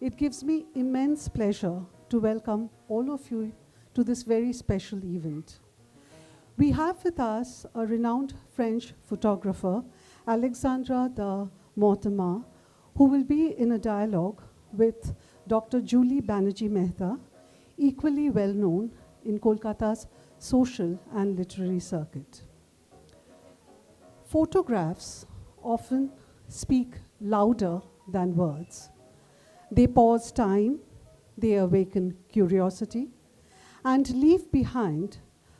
It gives me immense pleasure to welcome all of you to this very special event. We have with us a renowned French photographer, Alexandre de Mortemart, who will be in a dialogue with Dr. Julie Banerjee Mehta, equally well known in Kolkata's social and literary circuit. Photographs often speak louder than words. They pause time, they awaken curiosity, and leave behind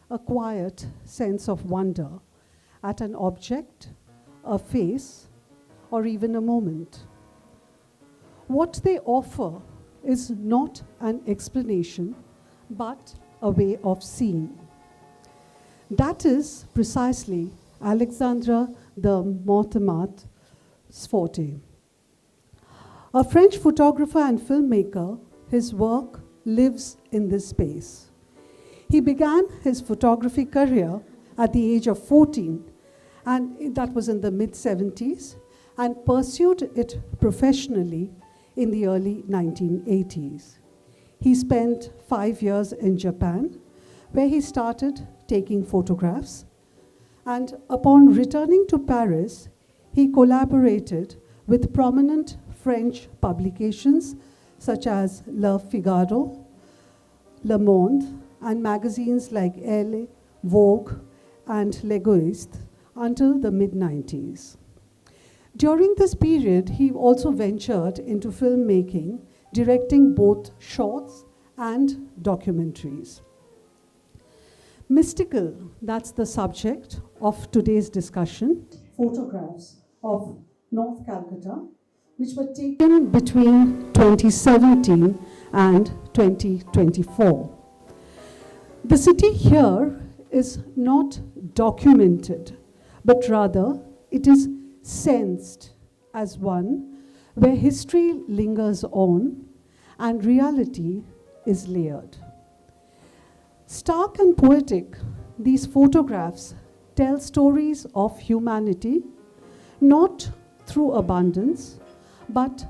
a quiet sense of wonder at an object, a face, or even a moment. What they offer is not an explanation, but a way of seeing. That is precisely Alexandre de Mortemart's forte. A French photographer and filmmaker, his work lives in this space. He began his photography career at the age of 14, and that was in the mid-70s, and pursued it professionally in the early 1980s. He spent 5 years in Japan, where he started taking photographs, and upon returning to Paris, he collaborated with prominent French publications such as Le Figaro, Le Monde, and magazines like Elle, Vogue, and L'Egoiste until the mid-90s. During this period, he also ventured into filmmaking, directing both shorts and documentaries. Mystical, that's the subject of today's discussion. Photographs of North Calcutta, which were taken between 2017 and 2024. The city here is not documented, but rather it is sensed as one where history lingers on and reality is layered. Stark and poetic, these photographs tell stories of humanity, not through abundance, but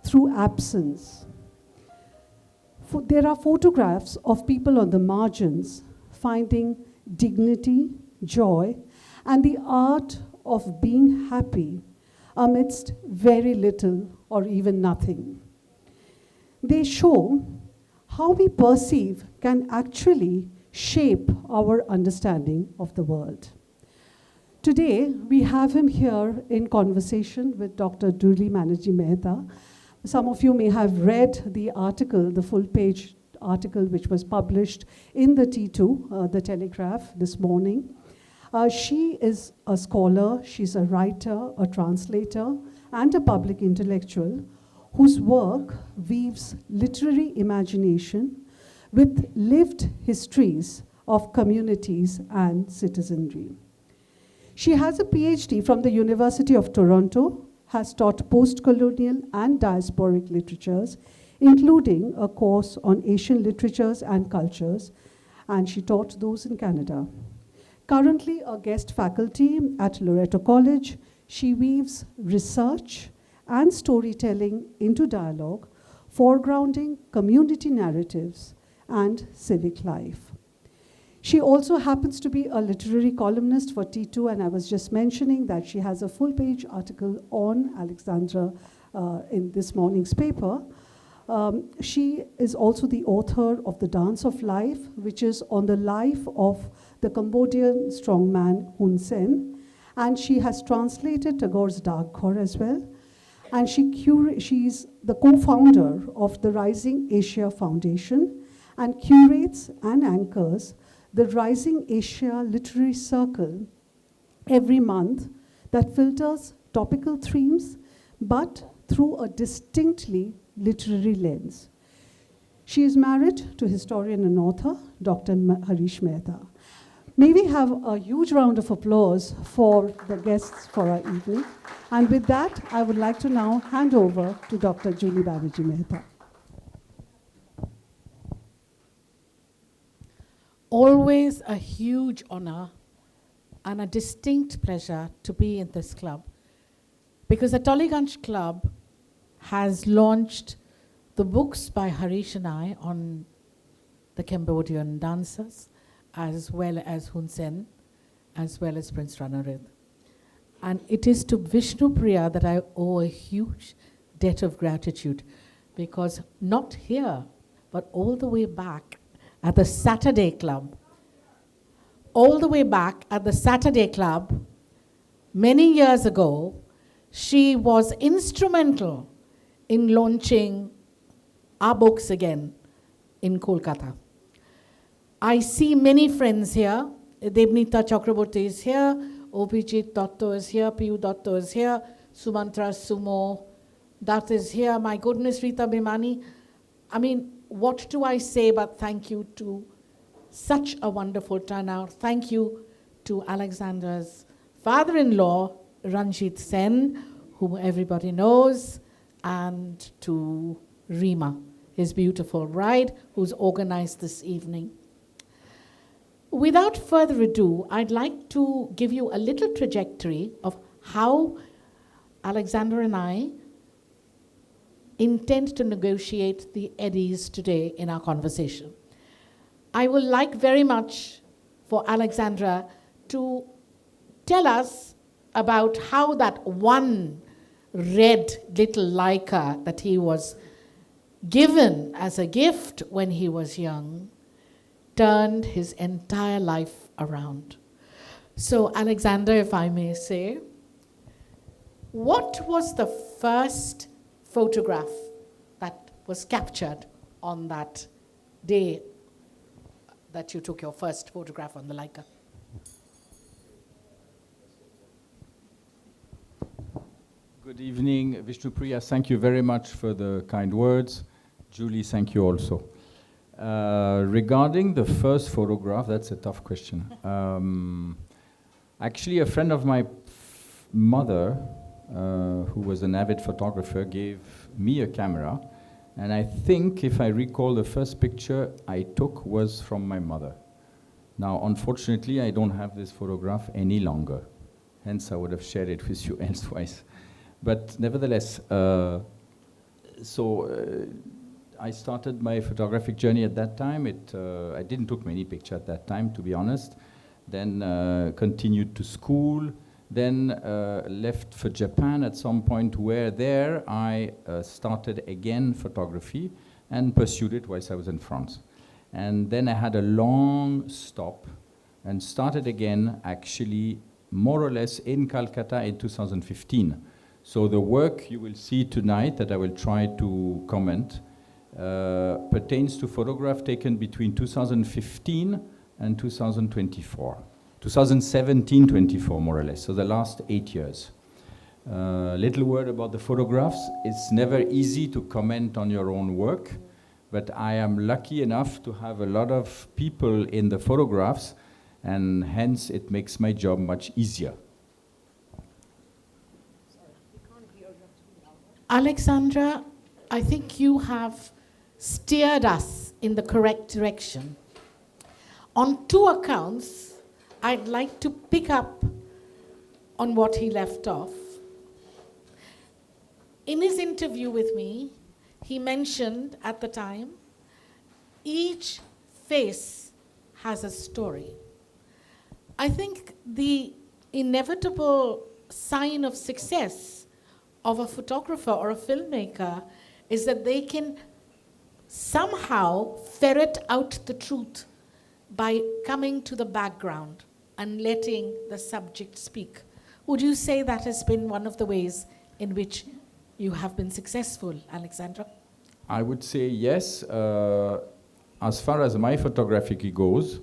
through absence. There are photographs of people on the margins finding dignity, joy, and the art of being happy amidst very little or even nothing. They show how we perceive can actually shape our understanding of the world. Today, we have him here in conversation with Dr. Julie Banerjee Mehta. Some of you may have read the article, the full-page article which was published in the T2, the Telegraph, this morning. She is a scholar, she's a writer, a translator, and a public intellectual whose work weaves literary imagination with lived histories of communities and citizenry. She has a PhD from the University of Toronto, has taught post-colonial and diasporic literatures, including a course on Asian literatures and cultures, and she taught those in Canada. Currently a guest faculty at Loreto College, she weaves research and storytelling into dialogue, foregrounding community narratives and civic life. She also happens to be a literary columnist for T2, and I was just mentioning that she has a full-page article on Alexandre in this morning's paper. She is also the author of The Dance of Life, which is on the life of the Cambodian strongman Hun Sen, and she has translated Tagore's Dark Ghor as well. And she's the co-founder of the Rising Asia Foundation and curates and anchors the Rising Asia Literary Circle every month that filters topical themes, but through a distinctly literary lens. She is married to historian and author, Dr. Harish Mehta. May we have a huge round of applause for the guests for our evening. And with that, I would like to now hand over to Dr. Julie Banerjee Mehta. Always a huge honor and a distinct pleasure to be in this club, because the Tollygunge Club has launched the books by Harish and I on the Cambodian dancers, as well as Hun Sen, as well as Prince Ranarid. And it is to Vishnu Priya that I owe a huge debt of gratitude, because not here, but all the way back at the Saturday Club, many years ago, she was instrumental in launching our books again in Kolkata. I see many friends here. Devnita Chakraborty is here, Obhijit Dotto is here, Piyu Dotto is here, Sumantra Sumo, that is here. My goodness, Rita Bimani. I mean, what do I say but thank you to such a wonderful turnout. Thank you to Alexandra's father-in-law, Ranjit Sen, whom everybody knows, and to Rima, his beautiful bride, who's organized this evening. Without further ado, I'd like to give you a little trajectory of how Alexandra and I intend to negotiate the eddies today in our conversation. I would like very much for Alexandra to tell us about how that one red little Leica that he was given as a gift when he was young turned his entire life around. So, Alexandra, if I may say, what was the first photograph that was captured on that day that you took your first photograph on the Leica? Good evening, Vishnu Priya. Thank you very much for the kind words. Julie, thank you also. Regarding the first photograph, that's a tough question. Actually, a friend of my mother, who was an avid photographer, gave me a camera. And I think, if I recall, the first picture I took was from my mother. Now, unfortunately, I don't have this photograph any longer. Hence, I would have shared it with you elsewise. But nevertheless, I started my photographic journey at that time. I didn't took many pictures at that time, to be honest. Then continued to school. Then left for Japan at some point, where there I started again photography and pursued it whilst I was in France. And then I had a long stop and started again, actually, more or less in Calcutta in 2015. So the work you will see tonight that I will try to comment pertains to photograph taken between 2015 and 2024. 2017-24, more or less, so the last 8 years. Little word about the photographs. It's never easy to comment on your own work, but I am lucky enough to have a lot of people in the photographs, and hence it makes my job much easier. Alexandra, I think you have steered us in the correct direction. On two accounts, I'd like to pick up on what he left off. In his interview with me, he mentioned at the time, each face has a story. I think the inevitable sign of success of a photographer or a filmmaker is that they can somehow ferret out the truth by coming to the background and letting the subject speak. Would you say that has been one of the ways in which you have been successful, Alexandra? I would say yes. As far as my photography goes,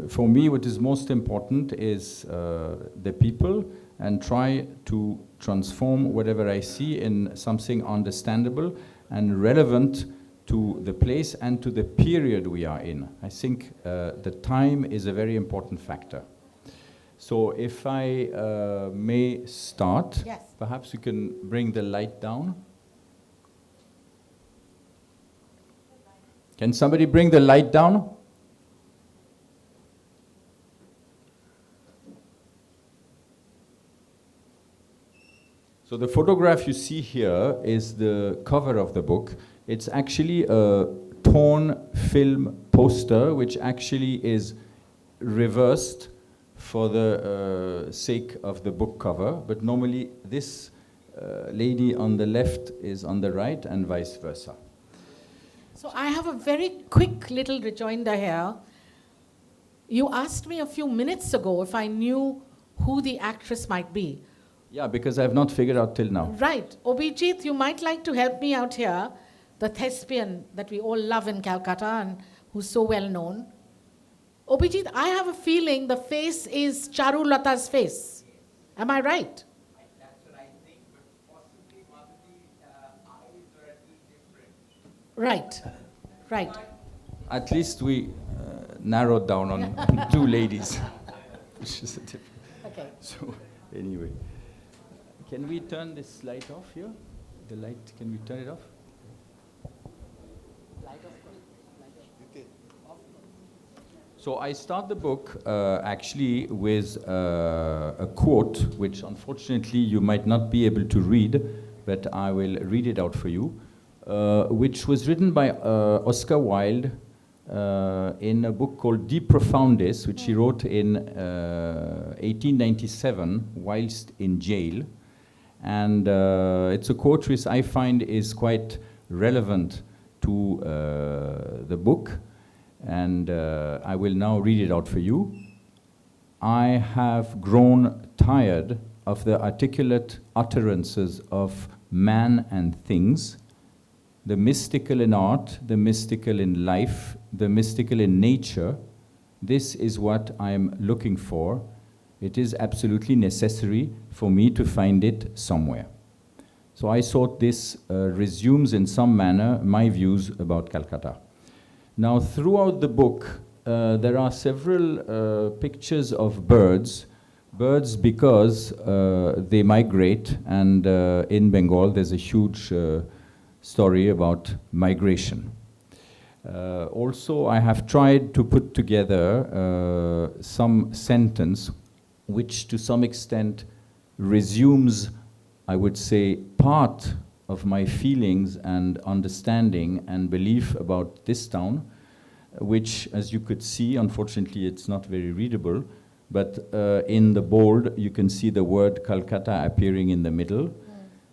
for me what is most important is the people, and try to transform whatever I see in something understandable and relevant to the place and to the period we are in. I think the time is a very important factor. So if I may start, yes. Perhaps you can bring the light down. Can somebody bring the light down? So the photograph you see here is the cover of the book. It's actually a torn film poster, which actually is reversed for the sake of the book cover. But normally this lady on the left is on the right and vice versa. So I have a very quick little rejoinder here. You asked me a few minutes ago if I knew who the actress might be. Yeah, because I've not figured out till now. Right. Obijit, you might like to help me out here. The thespian that we all love in Calcutta and who's so well known. Obijit, I have a feeling the face is Charulata's face. Am I right? That's what I think, but possibly Madhu's eyes are a little different. Right. Right. At least we narrowed down on two ladies. Which is a different. Okay. So, anyway. Can we turn this light off here? The light, can we turn it off? So I start the book actually with a quote, which unfortunately you might not be able to read, but I will read it out for you, which was written by Oscar Wilde in a book called De Profundis, which he wrote in 1897 whilst in jail. And it's a quote which I find is quite relevant to the book. And I will now read it out for you. I have grown tired of the articulate utterances of man and things, the mystical in art, the mystical in life, the mystical in nature. This is what I am looking for. It is absolutely necessary for me to find it somewhere. So I thought this resumes in some manner my views about Calcutta. Now, throughout the book, there are several pictures of birds. Birds because they migrate, and in Bengal there's a huge story about migration. Also, I have tried to put together some sentence which to some extent resumes, I would say, part of my feelings and understanding and belief about this town, which, as you could see, unfortunately it's not very readable, but in the bold you can see the word Kolkata appearing in the middle.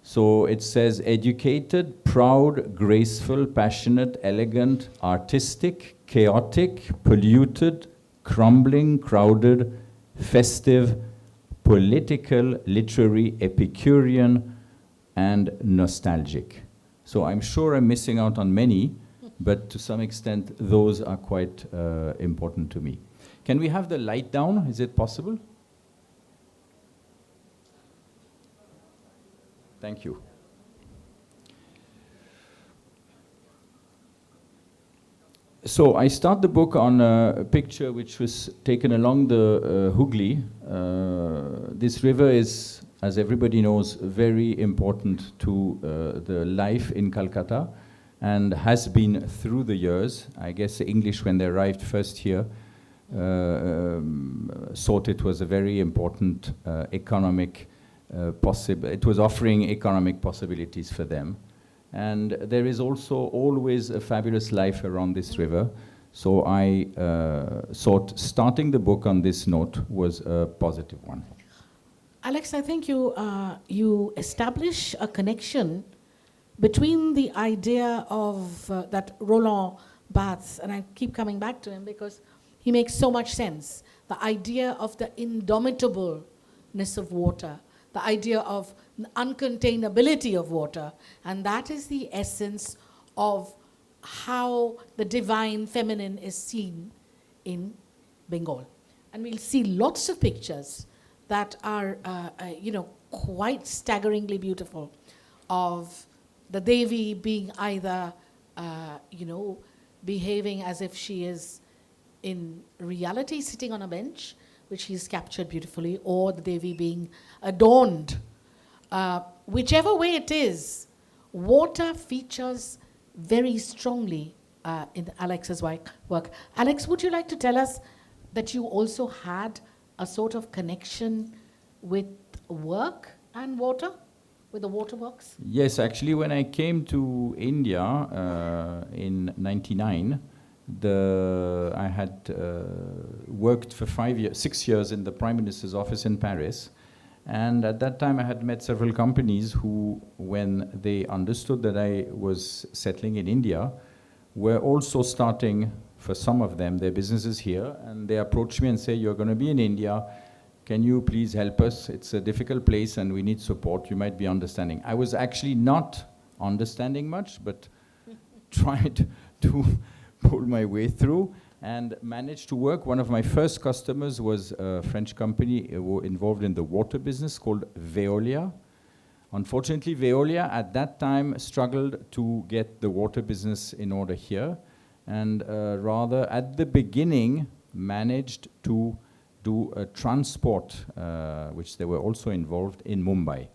So it says educated, proud, graceful, passionate, elegant, artistic, chaotic, polluted, crumbling, crowded, festive, political, literary, Epicurean, and nostalgic. So I'm sure I'm missing out on many, but to some extent those are quite important to me. Can we have the light down? Is it possible? Thank you. So I start the book on a picture which was taken along the Hooghly. This river is, as everybody knows, very important to the life in Calcutta and has been through the years. I guess the English, when they arrived first here, thought it was a very important economic it was offering economic possibilities for them. And there is also always a fabulous life around this river. So I thought starting the book on this note was a positive one. Alex, I think you establish a connection between the idea of that Roland Barthes, and I keep coming back to him because he makes so much sense. The idea of the indomitableness of water, the idea of uncontainability of water, and that is the essence of how the divine feminine is seen in Bengal. And we'll see lots of pictures that are, quite staggeringly beautiful of the Devi being either, behaving as if she is in reality sitting on a bench, which he's captured beautifully, or the Devi being adorned. Whichever way it is, water features very strongly in Alex's work. Alex, would you like to tell us that you also had a sort of connection with work and water? with the water works? Yes, actually, when I came to India in '99, I had worked for 6 years in the Prime Minister's office in Paris. And at that time, I had met several companies who, when they understood that I was settling in India, were also starting, for some of them, their businesses here. And they approached me and say, "You're going to be in India. Can you please help us? It's a difficult place and we need support. You might be understanding." I was actually not understanding much, but tried to pull my way through and managed to work. One of my first customers was a French company involved in the water business called Veolia. Unfortunately, Veolia at that time struggled to get the water business in order here, and rather at the beginning managed to do a transport, which they were also involved in Mumbai.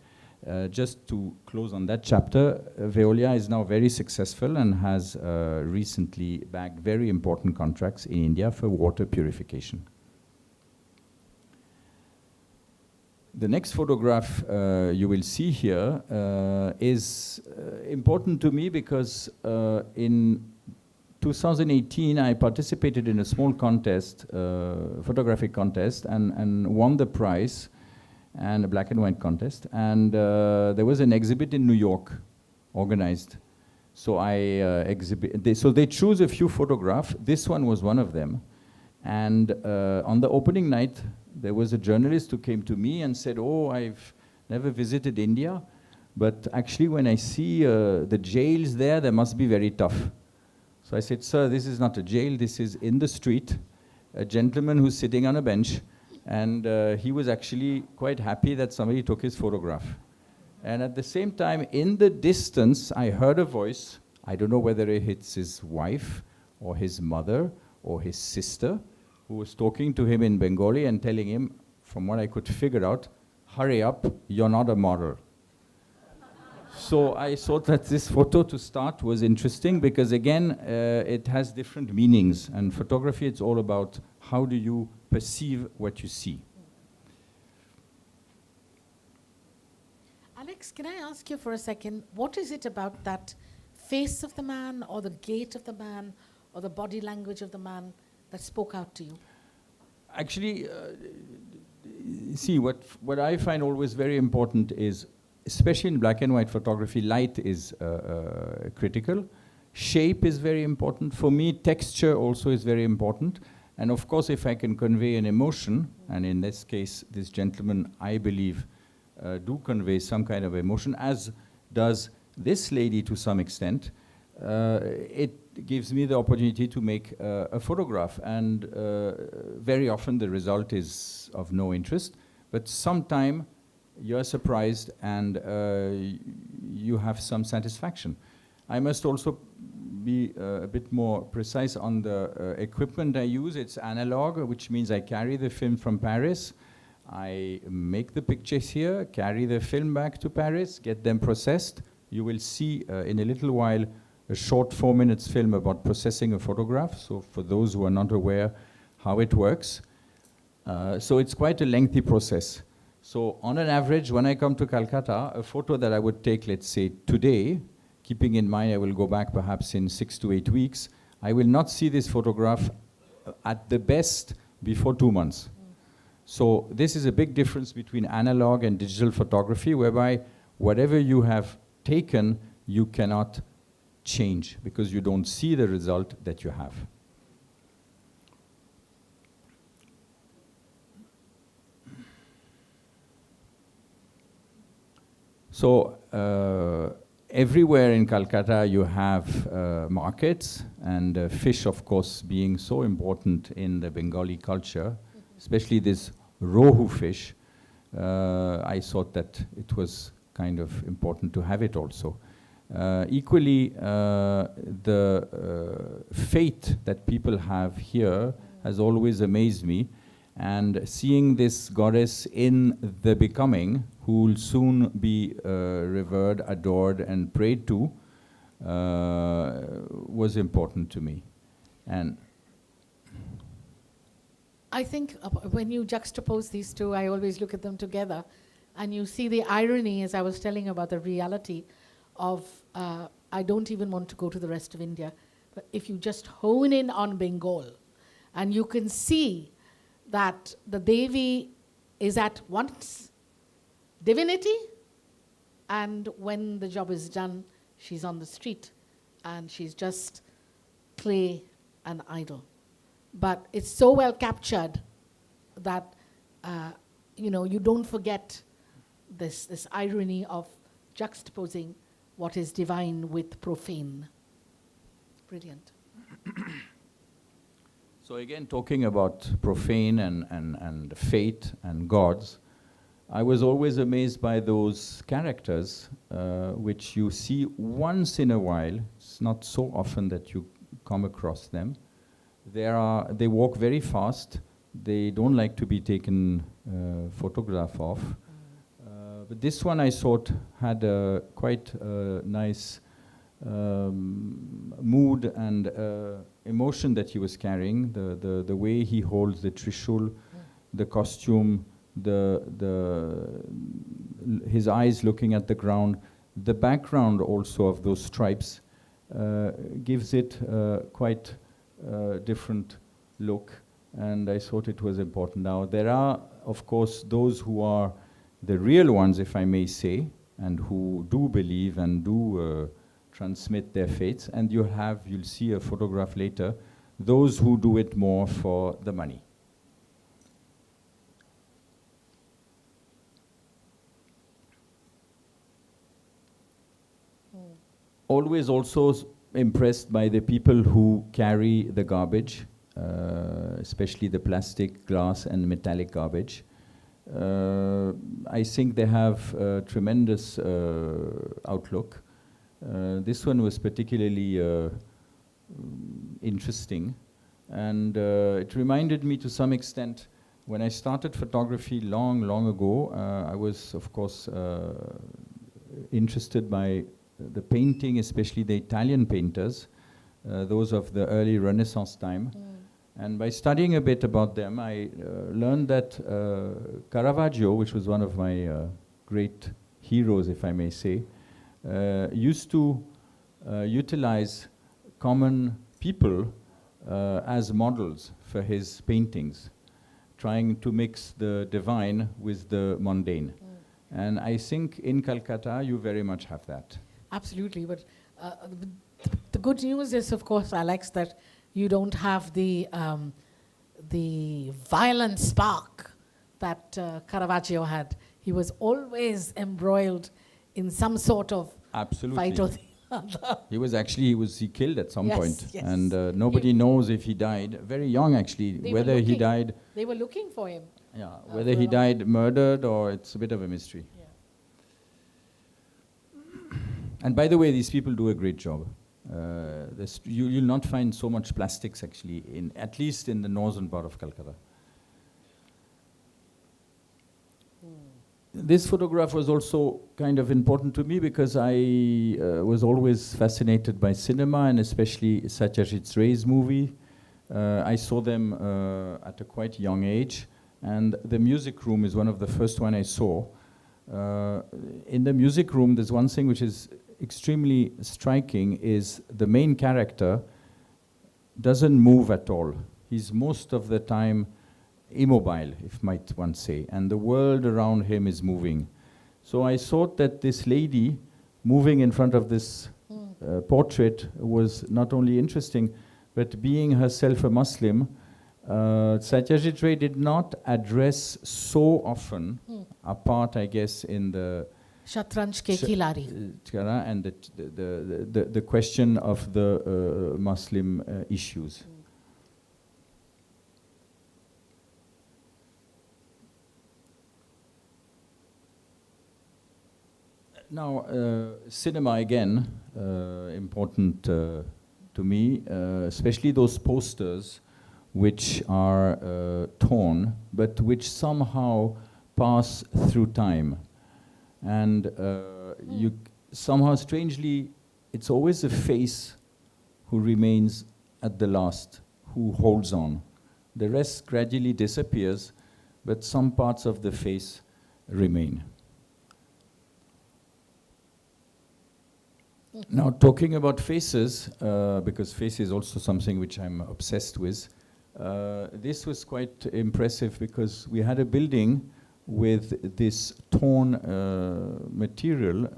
Just to close on that chapter, Veolia is now very successful and has recently bagged very important contracts in India for water purification. The next photograph you will see here is important to me because in 2018 I participated in a small contest, photographic contest, and won the prize, and a black and white contest. And there was an exhibit in New York organized. So so they choose a few photographs. This one was one of them. And on the opening night, there was a journalist who came to me and said, "Oh, I've never visited India, but actually when I see the jails there, they must be very tough." So I said, "Sir, this is not a jail, this is in the street, a gentleman who's sitting on a bench." And he was actually quite happy that somebody took his photograph. And at the same time, in the distance, I heard a voice. I don't know whether it's his wife or his mother or his sister, who was talking to him in Bengali and telling him, from what I could figure out, "Hurry up, you're not a model." So I thought that this photo to start was interesting because, again, it has different meanings. And photography, it's all about how do you perceive what you see. Alex, can I ask you for a second, what is it about that face of the man or the gait of the man or the body language of the man that spoke out to you? Actually, see, what I find always very important is, especially in black and white photography, light is critical. Shape is very important. For me, texture also is very important. And of course, if I can convey an emotion, and in this case, this gentleman, I believe, do convey some kind of emotion, as does this lady to some extent, it gives me the opportunity to make a photograph. And very often the result is of no interest, but sometime you're surprised and you have some satisfaction. I must also be a bit more precise on the equipment I use. It's analog, which means I carry the film from Paris. I make the pictures here, carry the film back to Paris, get them processed. You will see in a little while a short 4 minutes film about processing a photograph. So for those who are not aware how it works. So it's quite a lengthy process. So on an average, when I come to Calcutta, a photo that I would take, let's say, today, keeping in mind I will go back perhaps in 6 to 8 weeks, I will not see this photograph at the best before 2 months. So this is a big difference between analog and digital photography, whereby whatever you have taken, you cannot change because you don't see the result that you have. So everywhere in Calcutta you have markets, and fish, of course, being so important in the Bengali culture, especially this rohu fish. I thought that it was kind of important to have it also. Equally, the faith that people have here has always amazed me. And seeing this goddess in the becoming, who will soon be revered, adored, and prayed to, was important to me. And I think when you juxtapose these two, I always look at them together. And you see the irony, as I was telling about the reality of, I don't even want to go to the rest of India, but if you just hone in on Bengal, and you can see that the Devi is at once divinity, and when the job is done, she's on the street, and she's just clay and idol. But it's so well captured that you don't forget this irony of juxtaposing what is divine with profane. Brilliant. So again, talking about profane and fate and gods, I was always amazed by those characters which you see once in a while. It's not so often that you come across them. They walk very fast. They don't like to be taken photograph of. But this one I thought had a quite nice mood and emotion that he was carrying. The way he holds the trishul, the costume, his eyes looking at the ground, the background also of those stripes gives it quite different look, and I thought it was important. Now there are, of course, those who are the real ones, if I may say, and who do believe and do transmit their faiths, and you'll see a photograph later, those who do it more for the money. Always also impressed by the people who carry the garbage, especially the plastic, glass, and metallic garbage. I think they have a tremendous outlook. This one was particularly interesting, and it reminded me to some extent when I started photography long ago. I was, of course, interested by the painting, especially the Italian painters, those of the early Renaissance time. And by studying a bit about them, I learned that Caravaggio, which was one of my great heroes, if I may say, used to utilize common people as models for his paintings, trying to mix the divine with the mundane. And I think in Calcutta, you very much have that. Absolutely, but the good news is, of course, Alex, that you don't have the violent spark that Caravaggio had. He was always embroiled in some sort of fight or the other. He killed at some point, yes. and nobody knows if he died. Very young, actually, whether he died. They were looking for him. Yeah, whether he died murdered or it's a bit of a mystery. Yeah. And by the way, these people do a great job. You'll not find so much plastics actually, at least in the northern part of Calcutta. This photograph was also kind of important to me because I was always fascinated by cinema, and especially Satyajit Ray's movie. I saw them at a quite young age, and the music room is one of the first one I saw. In the music room, there's one thing which is extremely striking, is the main character doesn't move at all. He's most of the time immobile, if might one say, and the world around him is moving. So I thought that this lady moving in front of this portrait was not only interesting, but being herself a Muslim, Satyajit Ray did not address so often, apart, I guess, in the Shatranj ke Khilari. And the question of the Muslim issues. Now, cinema again, important to me, especially those posters which are torn, but which somehow pass through time. And you somehow, strangely, it's always the face who remains at the last, who holds on. The rest gradually disappears, but some parts of the face remain. Now, talking about faces, because face is also something which I'm obsessed with, this was quite impressive because we had a building with this torn material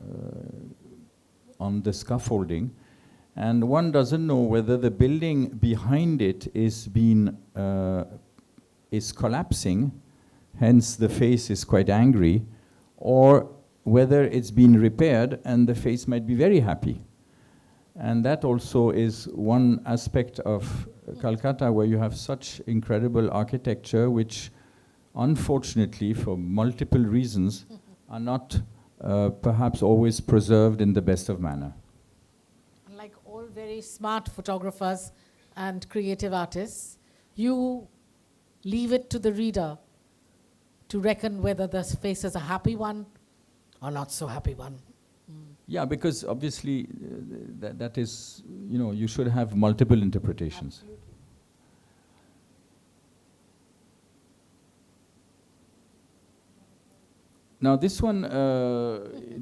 on the scaffolding, and one doesn't know whether the building behind it is collapsing, hence the face is quite angry, or whether it's been repaired and the face might be very happy. And that also is one aspect of Calcutta where you have such incredible architecture which unfortunately for multiple reasons are not perhaps always preserved in the best of manner. Like all very smart photographers and creative artists, you leave it to the reader to reckon whether the face is a happy one or not so happy one. Yeah, because obviously that is, you should have multiple interpretations. Absolutely. Now this one,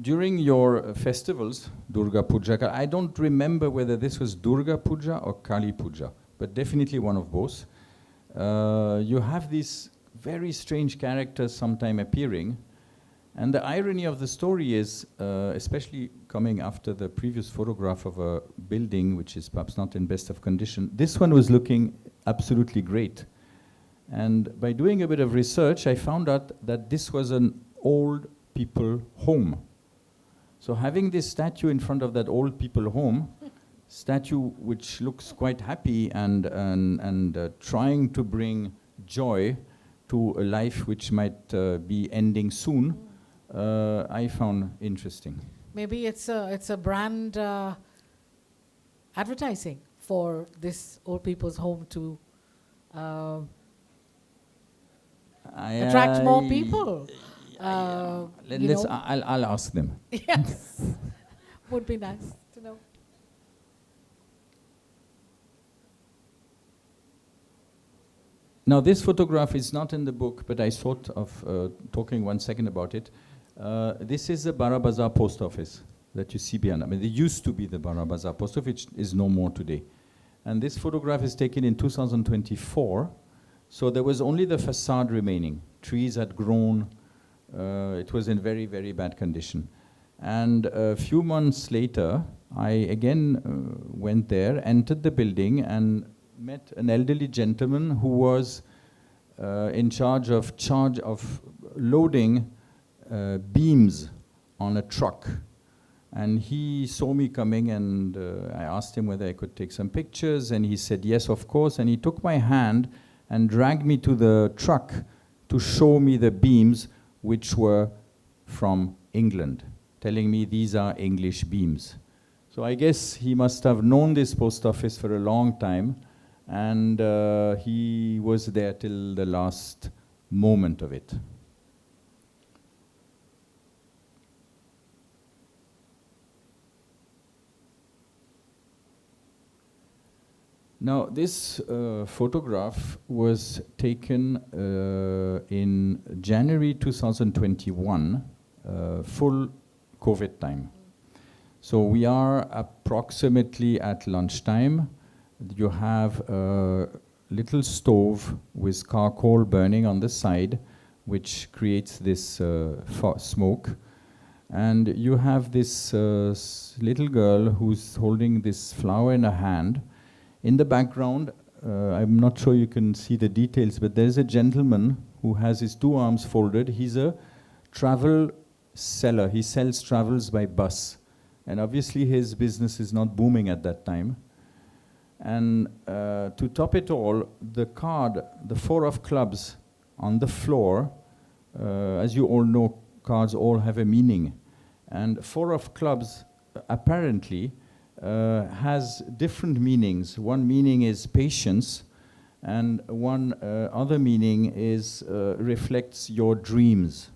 during your festivals, Durga Puja, I don't remember whether this was Durga Puja or Kali Puja, but definitely one of both. You have these very strange characters sometime appearing, and the irony of the story is, especially coming after the previous photograph of a building which is perhaps not in best of condition, this one was looking absolutely great. And by doing a bit of research, I found out that this was an old people home. So having this statue in front of that old people home, statue which looks quite happy and trying to bring joy to a life which might be ending soon, I found interesting. Maybe it's a brand advertising for this old people's home to attract more people. I'll ask them. Yes, would be nice to know. Now this photograph is not in the book, but I thought of talking 1 second about it. This is the Bara Bazaar post office that you see behind. I mean, there used to be the Bara Bazaar post office, which is no more today. And this photograph is taken in 2024, so there was only the facade remaining. Trees had grown. It was in very, very bad condition. And a few months later, I again went there, entered the building, and met an elderly gentleman who was in charge of loading beams on a truck. And he saw me coming, and I asked him whether I could take some pictures, and he said yes, of course. And he took my hand and dragged me to the truck to show me the beams which were from England, telling me these are English beams. So I guess he must have known this post office for a long time, and he was there till the last moment of it. Now, this photograph was taken in January 2021, full COVID time. So we are approximately at lunchtime. You have a little stove with charcoal burning on the side, which creates this smoke. And you have this little girl who's holding this flower in her hand. In the background, I'm not sure you can see the details, but there's a gentleman who has his two arms folded. He's a travel seller. He sells travels by bus. And obviously his business is not booming at that time. And to top it all, the card, the 4 of clubs on the floor, as you all know, cards all have a meaning. And 4 of clubs apparently has different meanings. One meaning is patience, and one other meaning is reflects your dreams.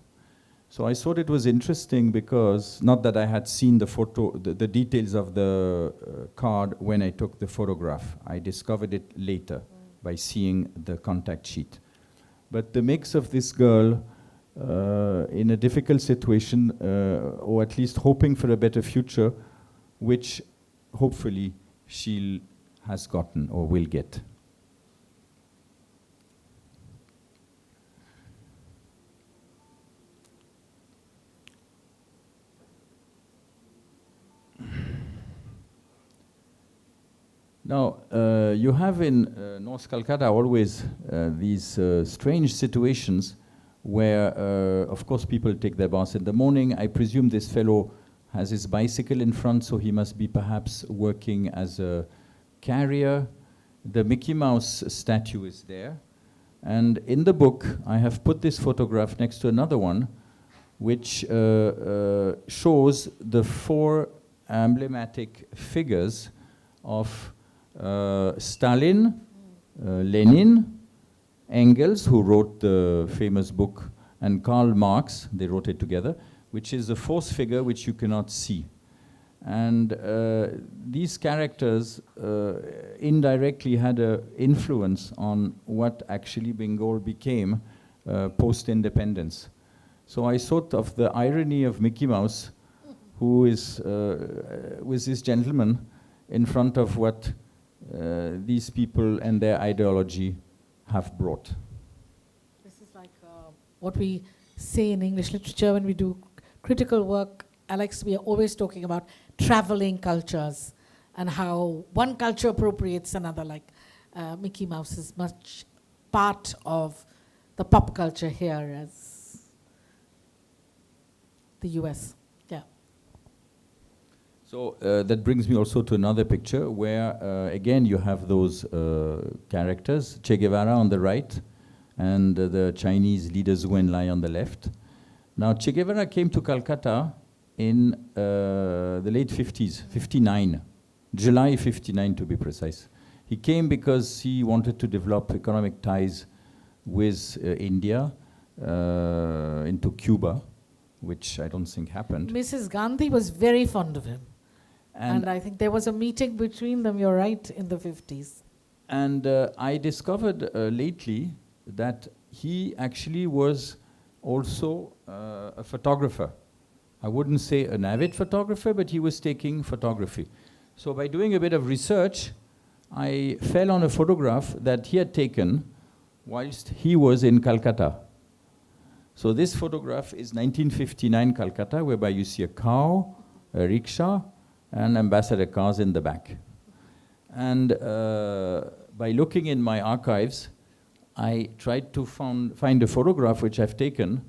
So I thought it was interesting because, not that I had seen the photo, the details of the card when I took the photograph. I discovered it later by seeing the contact sheet. But the mix of this girl in a difficult situation, or at least hoping for a better future, which hopefully she has gotten or will get. Now, you have in North Calcutta always these strange situations where, of course, people take their baths in the morning. I presume this fellow has his bicycle in front, so he must be perhaps working as a carrier. The Mickey Mouse statue is there. And in the book, I have put this photograph next to another one, which shows the 4 emblematic figures of Stalin, Lenin, Engels, who wrote the famous book, and Karl Marx. They wrote it together, which is a 4th figure which you cannot see. And these characters indirectly had an influence on what actually Bengal became post-independence. So I thought of the irony of Mickey Mouse, who is with this gentleman in front of what these people and their ideology have brought. This is like what we say in English literature when we do critical work. Alex, we are always talking about traveling cultures and how one culture appropriates another, like Mickey Mouse is much part of the pop culture here as the US. Yeah. So that brings me also to another picture where, again, you have those characters, Che Guevara on the right and the Chinese leader Zhou Enlai on the left. Now, Che Guevara came to Calcutta in the late 50s, 59, July 59 to be precise. He came because he wanted to develop economic ties with India into Cuba, which I don't think happened. Mrs. Gandhi was very fond of him. And I think there was a meeting between them, you're right, in the 50s. And I discovered lately that he actually was also a photographer. I wouldn't say an avid photographer, but he was taking photography. So by doing a bit of research, I fell on a photograph that he had taken whilst he was in Calcutta. So this photograph is 1959 Calcutta, whereby you see a cow, a rickshaw, and ambassador cars in the back. And by looking in my archives, I tried to find a photograph which I've taken,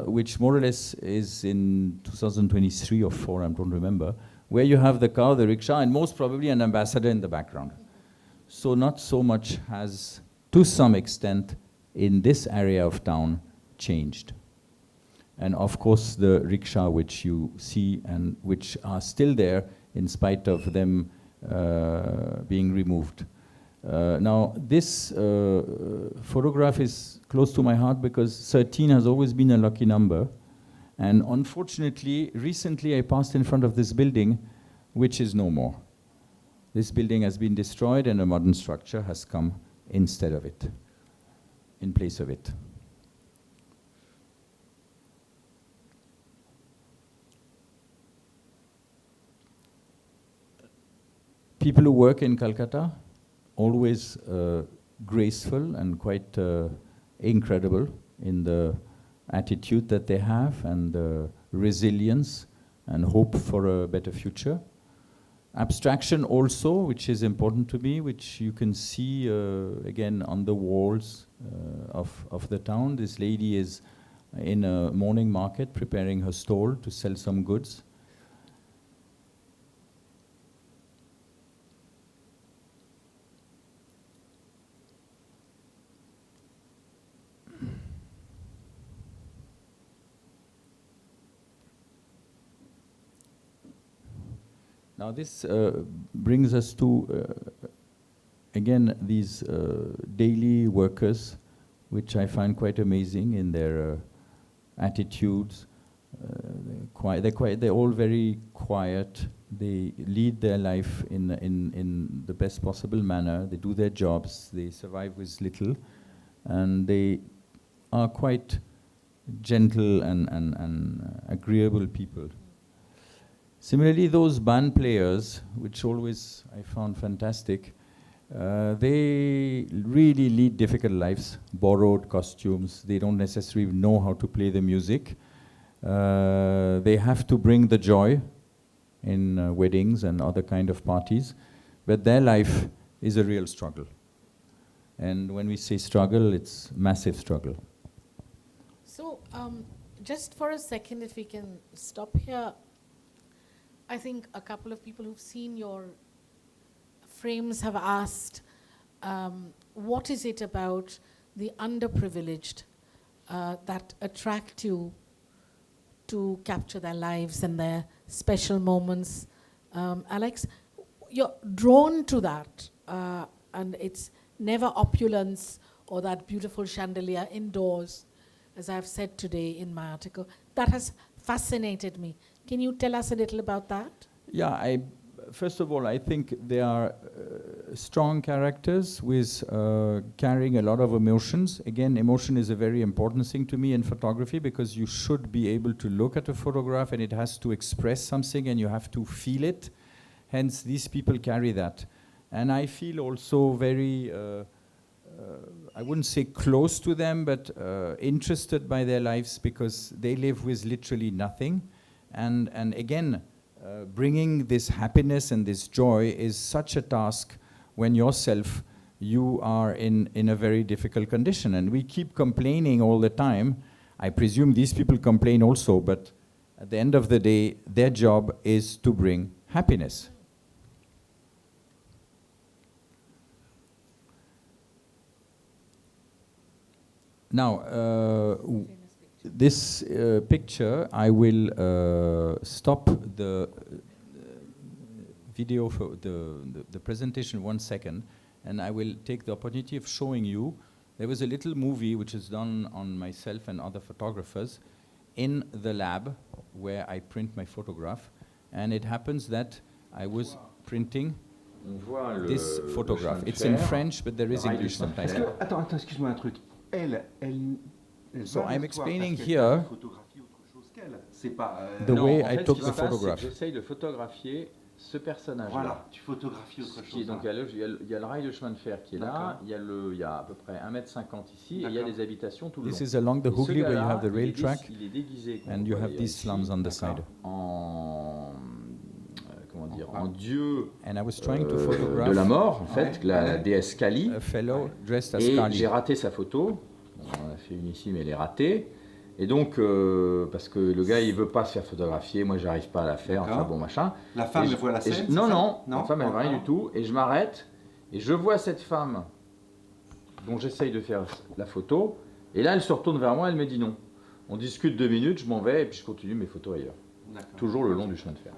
which more or less is in 2023 or 4, I don't remember, where you have the cow, the rickshaw, and most probably an ambassador in the background. So not so much has, to some extent, in this area of town, changed. And of course, the rickshaw which you see and which are still there in spite of them being removed. Now, this photograph is close to my heart because 13 has always been a lucky number. And unfortunately, recently I passed in front of this building, which is no more. This building has been destroyed and a modern structure has come instead of it, in place of it. People who work in Calcutta, always graceful and quite incredible in the attitude that they have and the resilience and hope for a better future. Abstraction also, which is important to me, which you can see again on the walls of the town. This lady is in a morning market preparing her stall to sell some goods. Now this brings us to, again, these daily workers, which I find quite amazing in their attitudes. They're all very quiet. They lead their life in the best possible manner. They do their jobs. They survive with little. And they are quite gentle and agreeable people. Similarly, those band players, which always I found fantastic, they really lead difficult lives, borrowed costumes. They don't necessarily know how to play the music. They have to bring the joy in weddings and other kind of parties, but their life is a real struggle. And when we say struggle, it's massive struggle. So, just for a second, if we can stop here. I think a couple of people who've seen your frames have asked, what is it about the underprivileged that attract you to capture their lives and their special moments? Alex, you're drawn to that, and it's never opulence or that beautiful chandelier indoors, as I've said today in my article. That has fascinated me. Can you tell us a little about that? Yeah, first of all, I think they are strong characters with carrying a lot of emotions. Again, emotion is a very important thing to me in photography, because you should be able to look at a photograph and it has to express something and you have to feel it. Hence, these people carry that. And I feel also very, I wouldn't say close to them, but interested by their lives, because they live with literally nothing. And again, bringing this happiness and this joy is such a task when yourself, you are in a very difficult condition. And we keep complaining all the time. I presume these people complain also, but at the end of the day, their job is to bring happiness. Now, this picture, I will stop the video for the presentation 1 second, and I will take the opportunity of showing you. There was a little movie which is done on myself and other photographers in the lab where I print my photograph, and it happens that I was printing this photograph. It's in French, but there is English sometimes. Attends, excuse-moi un truc. Elle So I'm explaining here the non, way en I fait, took ce the qui se passe, photograph. c'est que j'essaye de photographier ce personnage-là. Voilà, tu photographies autre chose. Donc il y a le rail de chemin de fer qui est là, il y a à peu près 1,50 m ici, et il y a des habitations tout le long. This is along the Et ce Hooghly where you gars-là, have the rail track, il est déguisé, comme and vous you voyez have these ici, slums on the side. en en dieu And I was trying to de photograph la mort, en fait, la déesse Kali. a fellow dressed as Et Kali. j'ai raté sa photo. On en a fait une ici, mais elle est ratée. Et donc, parce que le gars, il veut pas se faire photographier, moi, j'arrive pas à la faire, enfin bon, machin. La femme, elle voit la scène? Non, non, non, la femme, elle voit rien du tout. Et je m'arrête, et je vois cette femme dont j'essaye de faire la photo. Et là, elle se retourne vers moi, elle me dit non. On discute 2 minutes, je m'en vais, et puis je continue mes photos ailleurs. Toujours le long du chemin de fer.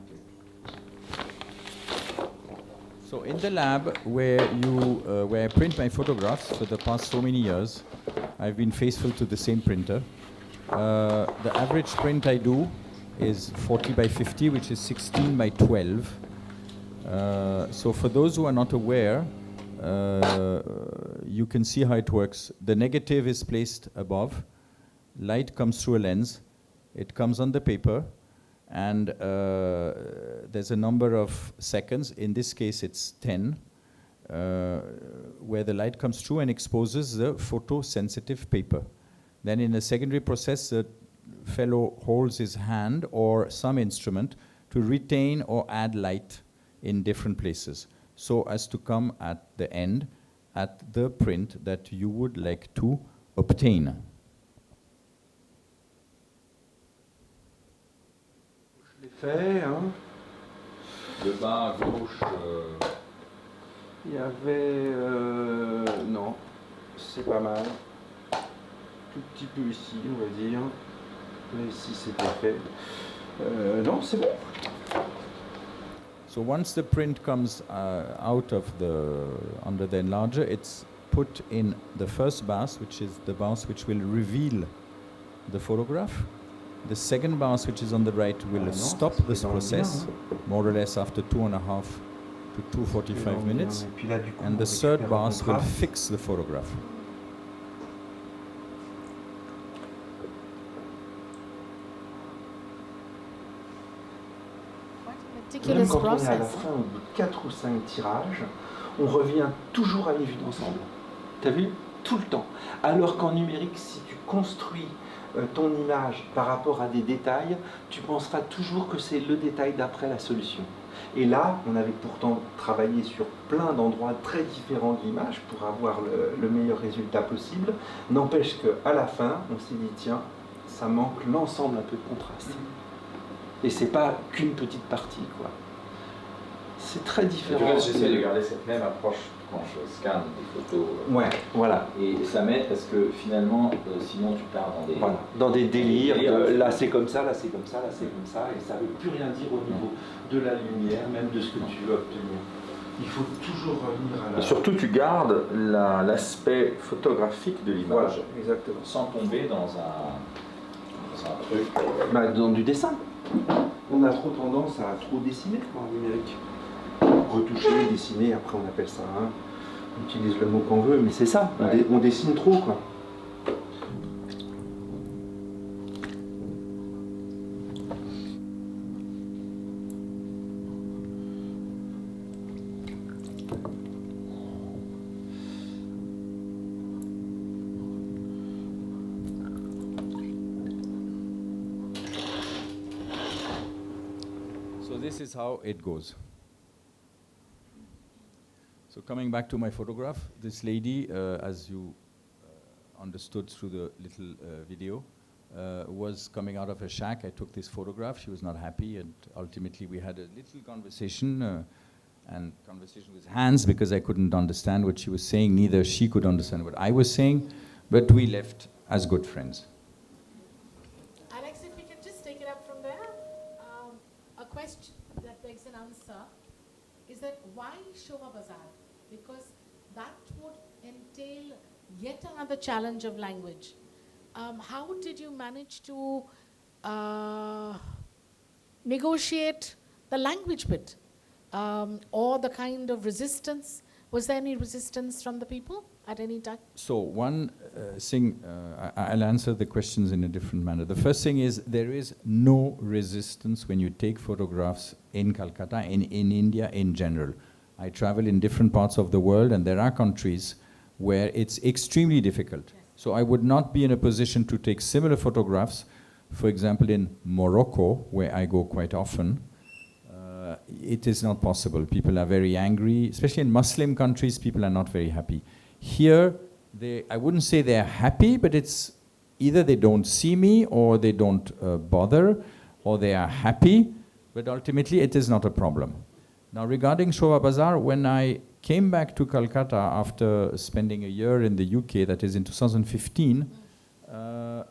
So in the lab where I print my photographs for the past so many years, I've been faithful to the same printer. The average print I do is 40 by 50, which is 16 by 12. So for those who are not aware, you can see how it works. The negative is placed above. Light comes through a lens. It comes on the paper. And there's a number of seconds, in this case it's 10, where the light comes through and exposes the photosensitive paper. Then in a secondary process, the fellow holds his hand or some instrument to retain or add light in different places, so as to come at the end at the print that you would like to obtain. Fait, hein. Le bas à gauche, il y avait... non, c'est pas mal. Tout petit peu ici, on va dire. Là, ici, c'était fait. Non, c'est bon. So once the print comes out of under the enlarger, it's put in the first bath, which is the bath which will reveal the photograph. The second bath, which is on the right, will stop this process, more or less after 2.5 to 2:45 minutes. And the third bath will fix the photograph. meticulous Même quand on est à la process. fin, au bout de 4 ou 5 tirages, on revient toujours à les vues d'ensemble. T'as vu? Tout le temps. Alors qu'en numérique, si tu construis ton image par rapport à des détails, tu penseras toujours que c'est le détail d'après la solution. Et là, on avait pourtant travaillé sur plein d'endroits très différents de l'image pour avoir le meilleur résultat possible. N'empêche qu'à la fin, on s'est dit, tiens, ça manque l'ensemble un peu de contraste. Et c'est pas qu'une petite partie, quoi. C'est très différent. J'essaie de garder cette même approche quand je scanne des photos. Ouais, voilà. Et ça m'aide parce que finalement, sinon tu pars dans des... Voilà, dans des délires, délires. là c'est comme ça, là c'est comme ça, là c'est comme ça, et ça ne veut plus rien dire au niveau de la lumière, même de ce que tu veux obtenir. Il faut toujours revenir à la... Et surtout, tu gardes l'aspect photographique de l'image, Voilà, exactement. sans tomber dans un truc... Bah, dans du dessin. On a trop tendance à trop dessiner en numérique. Retoucher, dessiner, après on appelle ça, hein, on utilise le mot qu'on veut, mais c'est ça, on dessine trop, quoi. So this is how it goes. So coming back to my photograph, this lady, as you understood through the little video, was coming out of a shack. I took this photograph. She was not happy, and ultimately we had a little conversation, and conversation with hands because I couldn't understand what she was saying. Neither she could understand what I was saying, but we left as good friends. Alex, if we can just take it up from there, a question that begs an answer is that why Shobha Bazaar? Because that would entail yet another challenge of language. How did you manage to negotiate the language bit or the kind of resistance? Was there any resistance from the people at any time? So one thing, I'll answer the questions in a different manner. The first thing is there is no resistance when you take photographs in Calcutta, in India in general. I travel in different parts of the world, and there are countries where it's extremely difficult. Yes. So I would not be in a position to take similar photographs, for example, in Morocco, where I go quite often. It is not possible. People are very angry, especially in Muslim countries, people are not very happy. Here, I wouldn't say they're happy, but it's either they don't see me, or they don't bother, or they are happy, but ultimately it is not a problem. Now, regarding Shobha Bazaar, when I came back to Calcutta after spending a year in the UK, that is in 2015,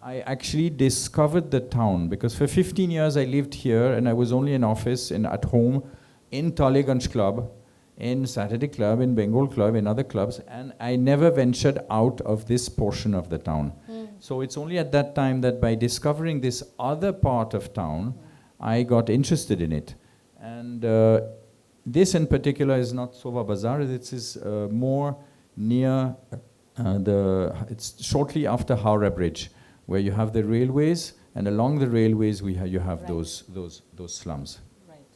I actually discovered the town, because for 15 years I lived here and I was only in office and at home in Tollygunge Club, in Saturday Club, in Bengal Club, in other clubs, and I never ventured out of this portion of the town. So it's only at that time that by discovering this other part of town, I got interested in it. And this in particular is not Shobha Bazaar, it is more near it's shortly after Howrah Bridge, where you have the railways, and along the railways you have Right. those slums. Right.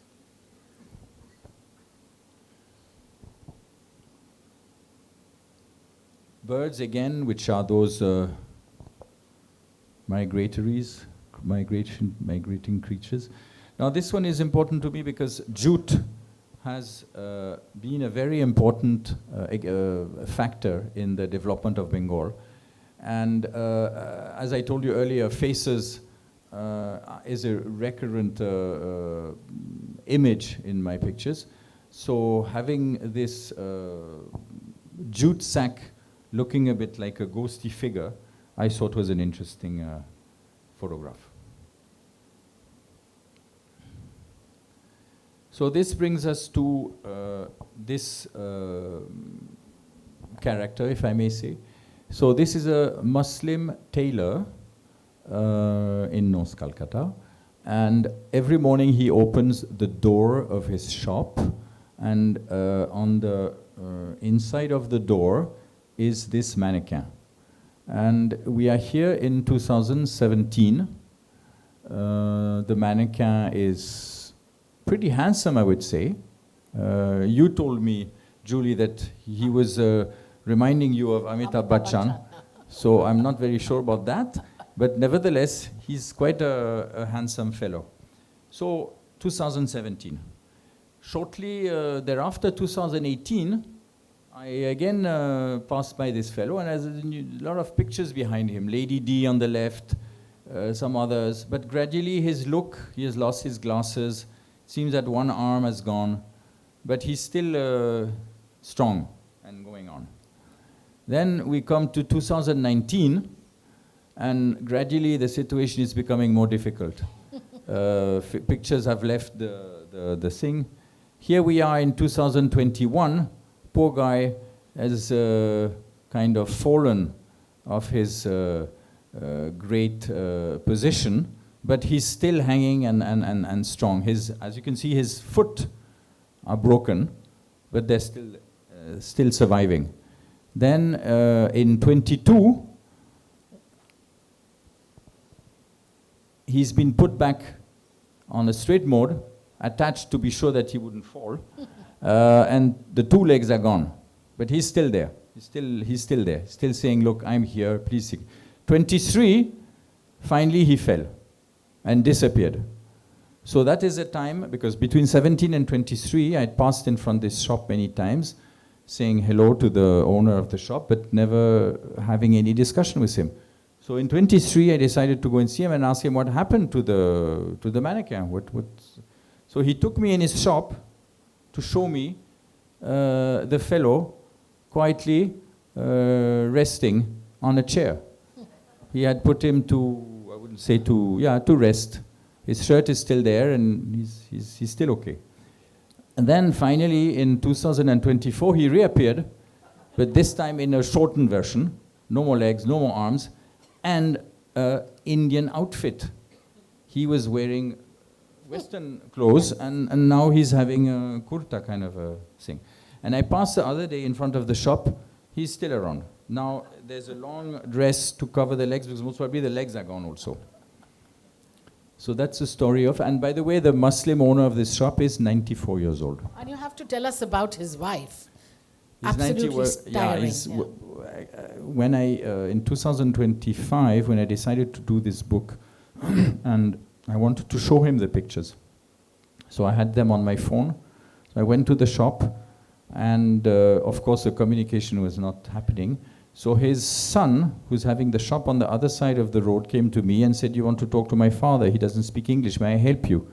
Birds again, which are those migrating creatures. Now this one is important to me because jute has been a very important factor in the development of Bengal. And as I told you earlier, faces is a recurrent image in my pictures. So having this jute sack looking a bit like a ghosty figure, I thought was an interesting photograph. So this brings us to this character, if I may say. So this is a Muslim tailor in North Calcutta, and every morning he opens the door of his shop, and on the inside of the door is this mannequin. And we are here in 2017. The mannequin is pretty handsome, I would say. You told me, Julie, that he was reminding you of Amitabh Bachchan. So I'm not very sure about that. But nevertheless, he's quite a handsome fellow. So 2017. Shortly thereafter, 2018, I again passed by this fellow, and there's a lot of pictures behind him. Lady D on the left, some others. But gradually his look, he has lost his glasses. Seems that one arm has gone. But he's still strong and going on. Then we come to 2019, and gradually the situation is becoming more difficult. Pictures have left the thing. Here we are in 2021. Poor guy has kind of fallen off his great position, but he's still hanging and strong. As you can see, his foot are broken, but they're still surviving. Then in 22, he's been put back on a straight mode, attached to be sure that he wouldn't fall, and the two legs are gone, but he's still there. He's still there, still saying, "Look, I'm here, please see." 23, finally he fell and disappeared. So that is a time, because between 17 and 23, I passed in front of this shop many times, saying hello to the owner of the shop, but never having any discussion with him. So in 23, I decided to go and see him and ask him what happened to the mannequin. So he took me in his shop to show me the fellow quietly resting on a chair. He had put him to, I wouldn't say to rest. His shirt is still there, and he's still okay. And then finally, in 2024, he reappeared, but this time in a shortened version. No more legs, no more arms, and Indian outfit. He was wearing Western clothes, and now he's having a kurta kind of a thing. And I passed the other day in front of the shop. He's still around. Now, there's a long dress to cover the legs, because most probably the legs are gone also. So that's the story of, and by the way, the Muslim owner of this shop is 94 years old. And you have to tell us about his wife. He's Absolutely staggering. When in 2025, when I decided to do this book, and I wanted to show him the pictures. So I had them on my phone. So I went to the shop, and of course the communication was not happening. So his son, who's having the shop on the other side of the road, came to me and said, "You want to talk to my father? He doesn't speak English. May I help you?"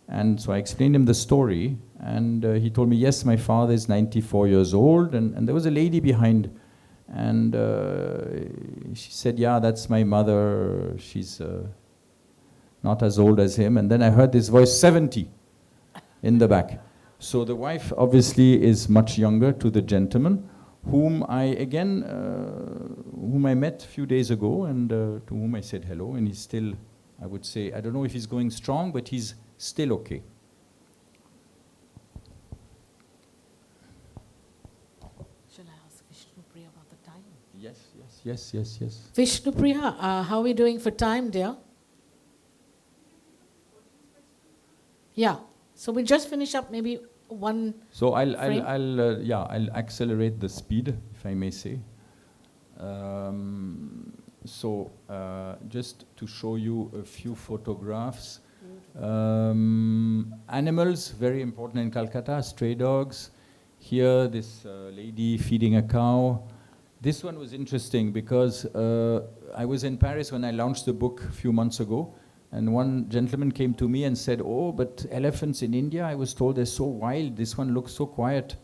And so I explained him the story, and he told me, "Yes, my father is 94 years old." And there was a lady behind, and she said, "Yeah, that's my mother. She's not as old as him." And then I heard this voice, 70, in the back. So the wife obviously is much younger to the gentleman, whom I met a few days ago, and to whom I said hello, and he's still, I would say, I don't know if he's going strong, but he's still okay. Shall I ask Vishnupriya about the time? Yes. Vishnupriya, how are we doing for time, dear? Yeah. So we'll just finish up maybe one. So I'll accelerate the speed, if I may say. Just to show you a few photographs. Animals, very important in Calcutta, stray dogs. Here, this lady feeding a cow. This one was interesting because I was in Paris when I launched the book a few months ago, and one gentleman came to me and said, "Oh, but elephants in India, I was told they're so wild. This one looks so quiet."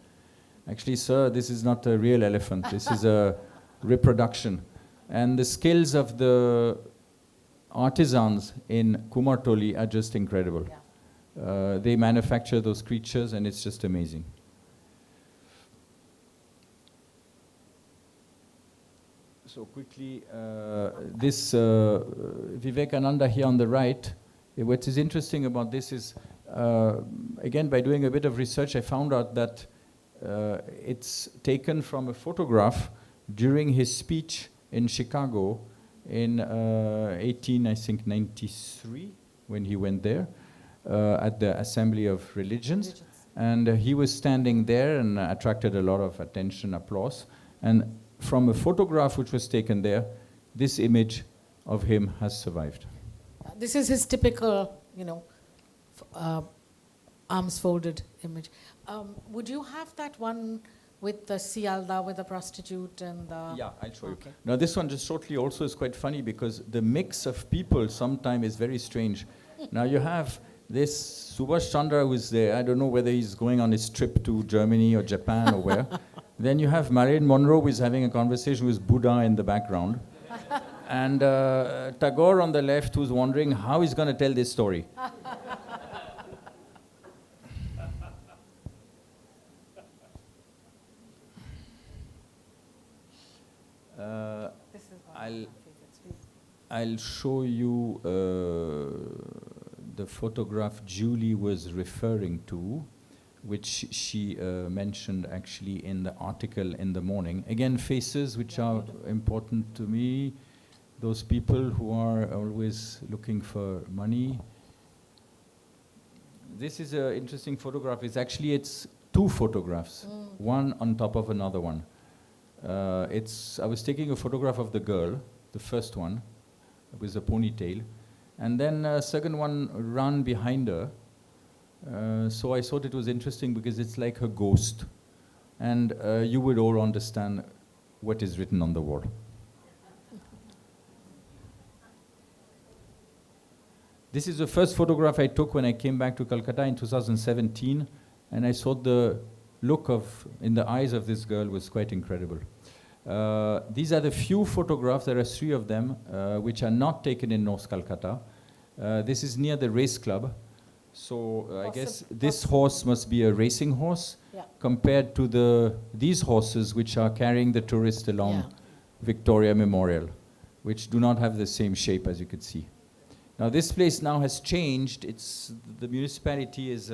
Actually, sir, this is not a real elephant. This is a reproduction. And the skills of the artisans in Kumartoli are just incredible. Yeah. They manufacture those creatures, and it's just amazing. So quickly, this Vivekananda here on the right, what is interesting about this is, again, by doing a bit of research, I found out that it's taken from a photograph during his speech in Chicago in 93, when he went there. at the Assembly of Religions. And he was standing there and attracted a lot of attention, applause. And from a photograph which was taken there, this image of him has survived. This is his typical, you know, arms folded image. Would you have that one with the Sialda, with the prostitute and the... Yeah, I'll show Okay. you. Now this one just shortly also is quite funny because the mix of people sometimes is very strange. Now you have this Subhash Chandra who is there. I don't know whether he's going on his trip to Germany or Japan or where. Then you have Marilyn Monroe who is having a conversation with Buddha in the background. And Tagore on the left who's wondering how he's going to tell this story. I'll show you the photograph Julie was referring to, which she mentioned actually in the article in the morning. Again, faces which are important to me, those people who are always looking for money. This is an interesting photograph. It's two photographs, one on top of another one. I was taking a photograph of the girl, the first one, with a ponytail, and then a second one ran behind her. So I thought it was interesting because it's like her ghost, and you would all understand what is written on the wall. This is the first photograph I took when I came back to Calcutta in 2017, and I thought the look in the eyes of this girl was quite incredible. These are the few photographs, there are 3 of them, which are not taken in North Calcutta. This is near the race club. So I guess this horse must be a racing horse compared to these horses which are carrying the tourists along Victoria Memorial, which do not have the same shape as you could see. Now this place now has changed. The municipality is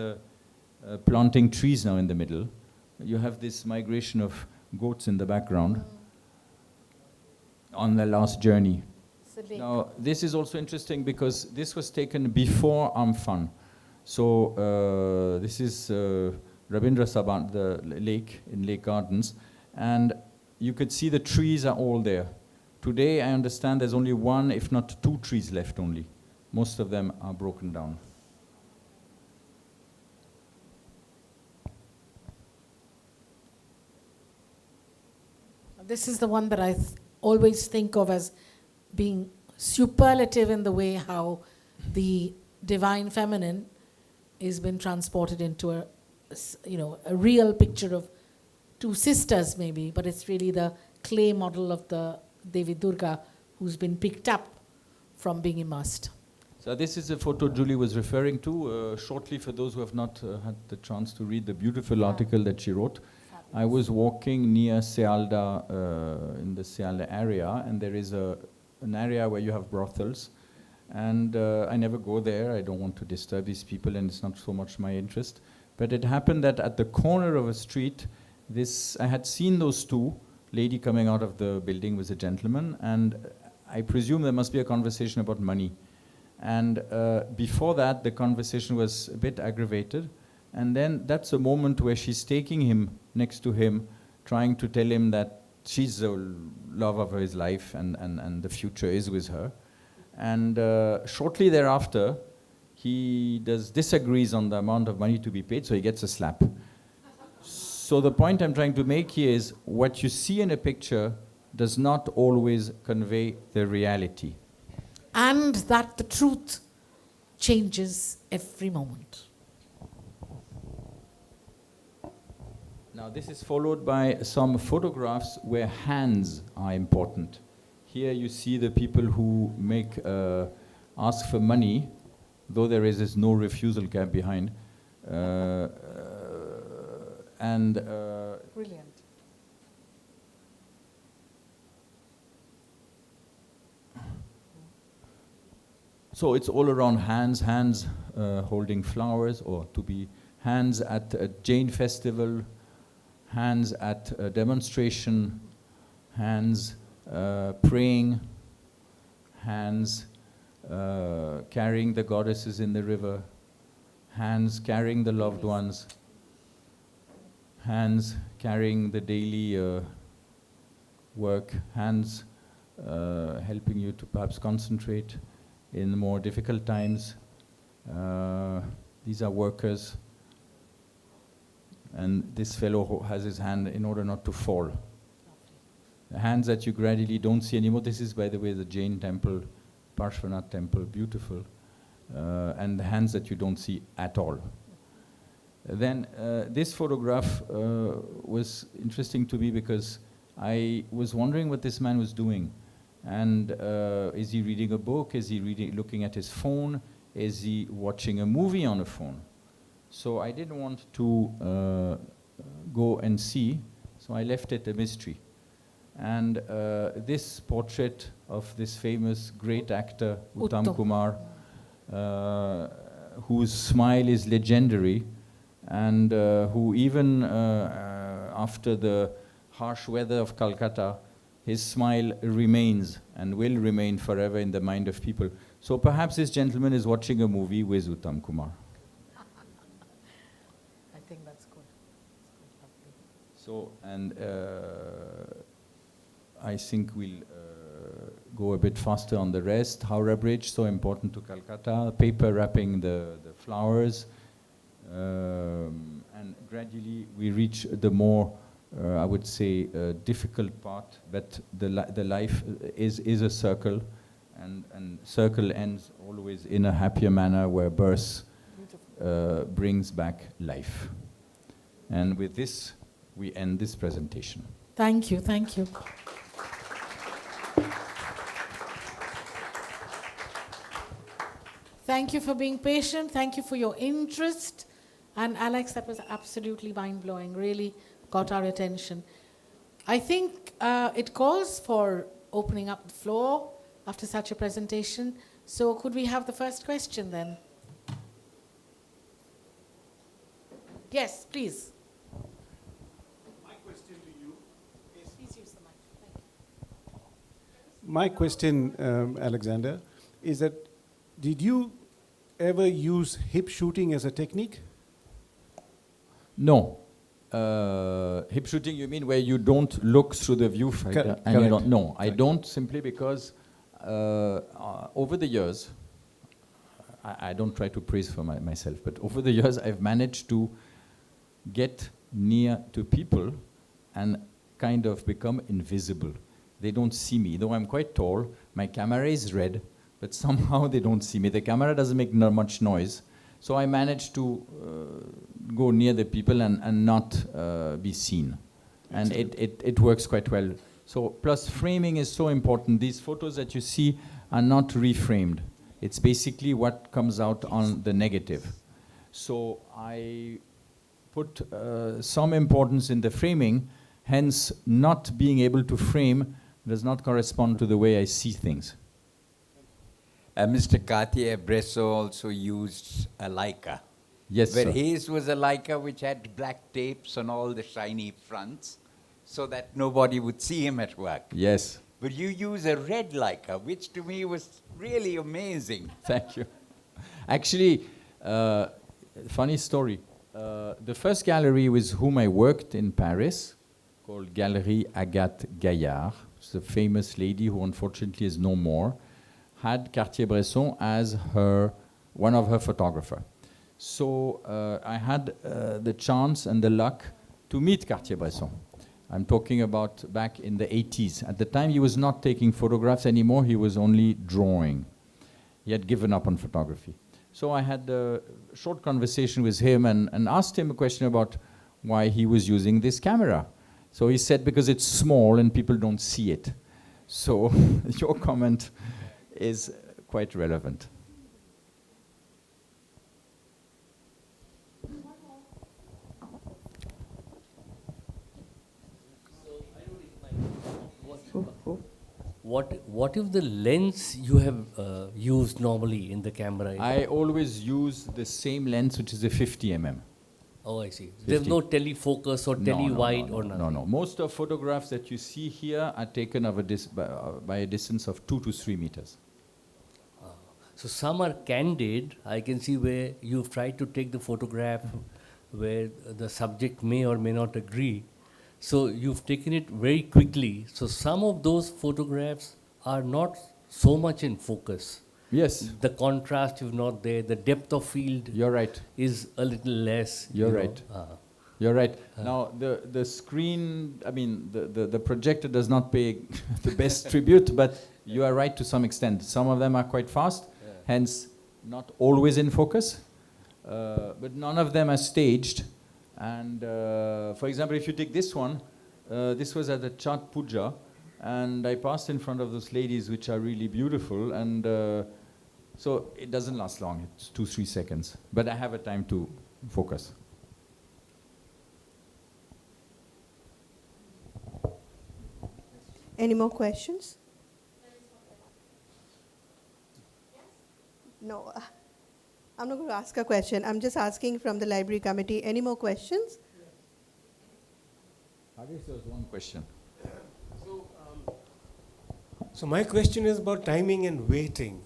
planting trees now in the middle. You have this migration of goats in the background on the last journey. Now this is also interesting because this was taken before Amphan. So this is Rabindra Saban, the lake in Lake Gardens, and you could see the trees are all there. Today I understand there's only 1, if not 2 trees left only. Most of them are broken down. This is the one that I always think of as being superlative in the way how the divine feminine has been transported into a real picture of 2 sisters maybe, but it's really the clay model of the Devi Durga who's been picked up from being immersed. So this is a photo Julie was referring to. Shortly, for those who have not had the chance to read the beautiful article that she wrote, I was walking near Sealda, in the Sealda area, and there is an area where you have brothels. And I never go there. I don't want to disturb these people, and it's not so much my interest. But it happened that at the corner of a street, I had seen those 2, lady coming out of the building with a gentleman, and I presume there must be a conversation about money. And before that, the conversation was a bit aggravated. And then that's a moment where she's taking him next to him, trying to tell him that she's the love of his life and the future is with her. And shortly thereafter, he disagrees on the amount of money to be paid, so he gets a slap. So the point I'm trying to make here is what you see in a picture does not always convey the reality. And that the truth changes every moment. Now this is followed by some photographs where hands are important. Here you see the people who ask for money, though there is no refusal gap behind. Brilliant. So it's all around hands holding flowers, or to be hands at a Jain festival, hands at a demonstration, hands praying, hands carrying the goddesses in the river, hands carrying the loved ones, hands carrying the daily work, hands helping you to perhaps concentrate in more difficult times. These are workers. And this fellow has his hand in order not to fall. The hands that you gradually don't see anymore. This is, by the way, the Jain temple, Parshvanath temple, beautiful. And the hands that you don't see at all. Then this photograph was interesting to me because I was wondering what this man was doing. And is he reading a book? Is he looking at his phone? Is he watching a movie on a phone? So I didn't want to go and see, so I left it a mystery. And this portrait of this famous great actor, Uttam Kumar, whose smile is legendary, and who even after the harsh weather of Calcutta, his smile remains and will remain forever in the mind of people. So perhaps this gentleman is watching a movie with Uttam Kumar. I think that's good. So, and I think we'll go a bit faster on the rest. Howrah Bridge, so important to Calcutta. Paper wrapping the flowers. And gradually we reach the more, I would say, difficult part, but the life is a circle, and circle ends always in a happier manner where birth brings back life. And with this, we end this presentation. Thank you, thank you. Thank you for being patient. Thank you for your interest. And Alex, that was absolutely mind-blowing, really got our attention. I think it calls for opening up the floor after such a presentation. So could we have the first question then? Yes, please. My question to you is... Please use the mic. Thank you. My question, Alexander, is that did you ever use hip shooting as a technique? No. Hip shooting, you mean where you don't look through the viewfinder? And you don't, no, I don't, simply because over the years, I don't try to praise for myself, but over the years I've managed to get near to people and kind of become invisible. They don't see me. Though I'm quite tall, my camera is red, but somehow they don't see me. The camera doesn't make much noise. So I managed to go near the people and not be seen. And it works quite well. So plus framing is so important. These photos that you see are not reframed. It's basically what comes out on the negative. So I put some importance in the framing, hence not being able to frame does not correspond to the way I see things. Mr. Cartier-Bresson also used a Leica. Yes, Where sir. his was a Leica which had black tapes on all the shiny fronts so that nobody would see him at work. Yes. But you use a red Leica, which to me was really amazing. Thank you. Actually, funny story. The first gallery with whom I worked in Paris, called Galerie Agathe Gaillard, it's a famous lady who unfortunately is no more, had Cartier-Bresson as one of her photographers. So I had the chance and the luck to meet Cartier-Bresson. I'm talking about back in the 80s. At the time, he was not taking photographs anymore. He was only drawing. He had given up on photography. So I had a short conversation with him and asked him a question about why he was using this camera. So he said, because it's small and people don't see it. So your comment is quite relevant. What if the lens you have used normally in the camera? I always use the same lens, which is a 50 mm. Oh, I see. There's no telefocus or tele-wide or nothing? No. Most of photographs that you see here are taken of by a distance of 2 to 3 meters. So some are candid. I can see where you've tried to take the photograph where the subject may or may not agree. So you've taken it very quickly. So some of those photographs are not so much in focus. Yes, The contrast is not there. The depth of field you're right. is a little less. You're you know. right. You're right. Now, the screen, I mean, the projector does not pay the best tribute, but you are right to some extent. Some of them are quite fast, hence not always in focus, but none of them are staged. And for example, if you take this one, this was at the Chat Puja, and I passed in front of those ladies, which are really beautiful, and so it doesn't last long. It's 2-3 seconds, but I have a time to focus. Any more questions? No, I'm not going to ask a question. I'm just asking from the library committee. Any more questions? I guess there was one question. So my question is about timing and waiting.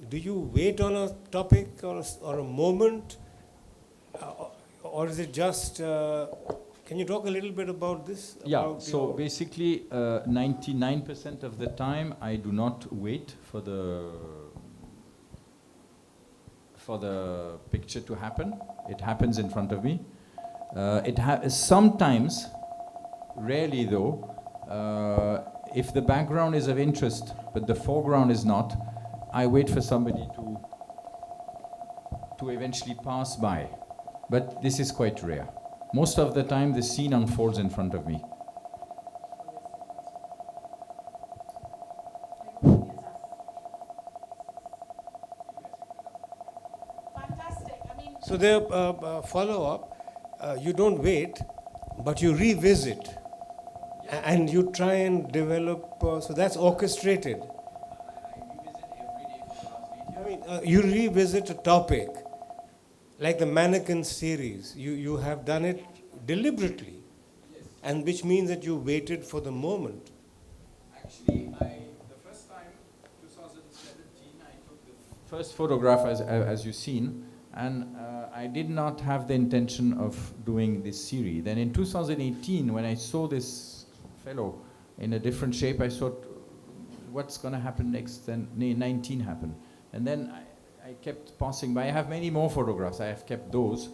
Do you wait on a topic or a moment, or is it just? Can you talk a little bit about this? Yeah. So basically, 99% of the time, I do not wait for the picture to happen. It happens in front of me. Sometimes, rarely though, if the background is of interest but the foreground is not, I wait for somebody to eventually pass by. But this is quite rare. Most of the time, the scene unfolds in front of me. Fantastic. I mean, So the follow-up, you don't wait, but you revisit, and you try and develop. So that's orchestrated. I mean, you revisit a topic, like the mannequin series. You have done it deliberately, and which means that you waited for the moment. Actually, the first time, 2017, I took the first photograph, as you've seen, and I did not have the intention of doing this series. Then in 2018, when I saw this fellow in a different shape, I thought, what's going to happen next? Then 19 happened. And then I kept passing by. I have many more photographs. I have kept those.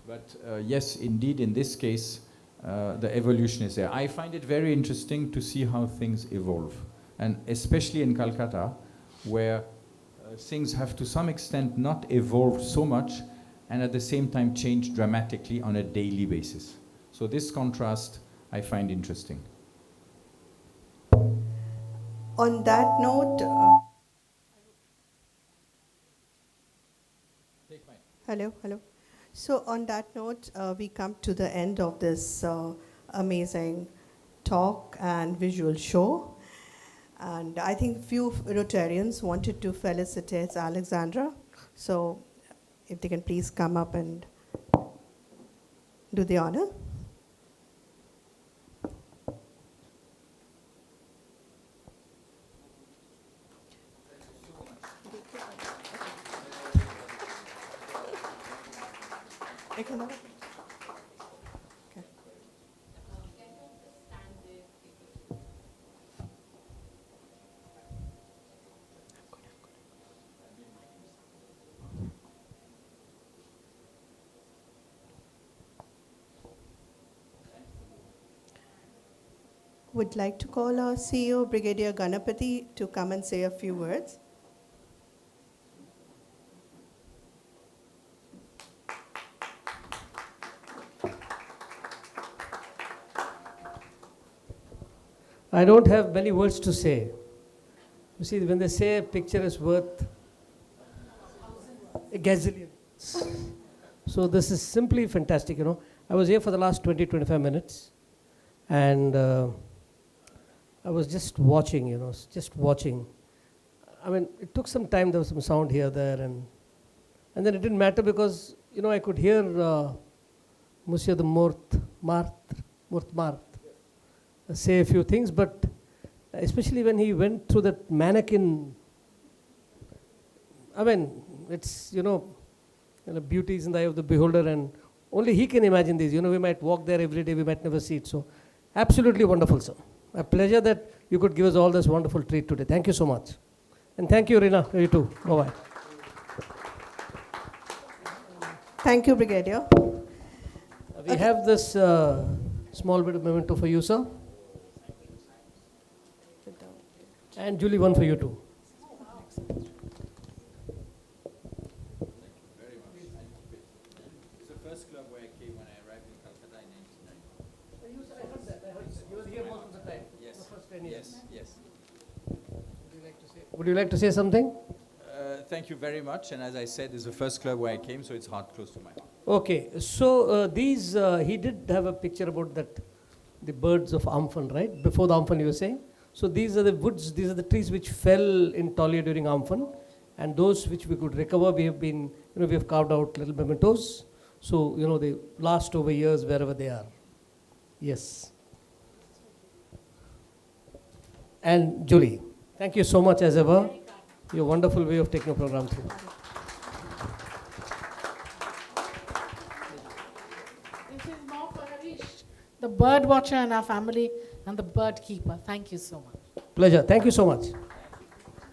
But yes, indeed, in this case, the evolution is there. I find it very interesting to see how things evolve. And especially in Kolkata, where things have to some extent not evolved so much and at the same time change dramatically on a daily basis. So this contrast I find interesting. On that note, hello. So on that note, we come to the end of this amazing talk and visual show. And I think few Rotarians wanted to felicitate Alexandra. So if they can please come up and do the honor. Okay. Would like to call our CEO, Brigadier Ganapathy, to come and say a few words. I don't have many words to say. You see, when they say a picture is worth a gazillion. So this is simply fantastic, you know. I was here for the last 20-25 minutes, and I was just watching, you know, just watching. I mean, it took some time, there was some sound here, there, and then it didn't matter because, you know, I could hear Monsieur de Mortemart say a few things, but especially when he went through that mannequin I mean, it's, beauty is in the eye of the beholder, and only he can imagine this. We might walk there every day, we might never see it. So, absolutely wonderful, sir. A pleasure that you could give us all this wonderful treat today. Thank you so much. And thank you, Rina. You too. Bye-bye. Thank you, Brigadier. We have this small bit of memento for you, sir. And Julie, one for you too. It's the first club where I came when I arrived in Kolkata in 1990. You were here most of the time. Yes. The first 10 years. Yes. Would you like to say something? Thank you very much. And as I said, it's the first club where I came, so it's close to my heart. Okay, so these, he did have a picture about that, the birds of Amphan, right? Before the Amphan you were saying. So these are the woods, these are the trees which fell in Tolly during Amphan, and those which we could recover, we have been, we have carved out little mementos. So, they last over years wherever they are. Yes. And Julie, thank you so much as ever. Your wonderful way of taking a program through. This is more for Harish, the bird watcher in our family and the bird keeper. Thank you so much. Pleasure. Thank you so much.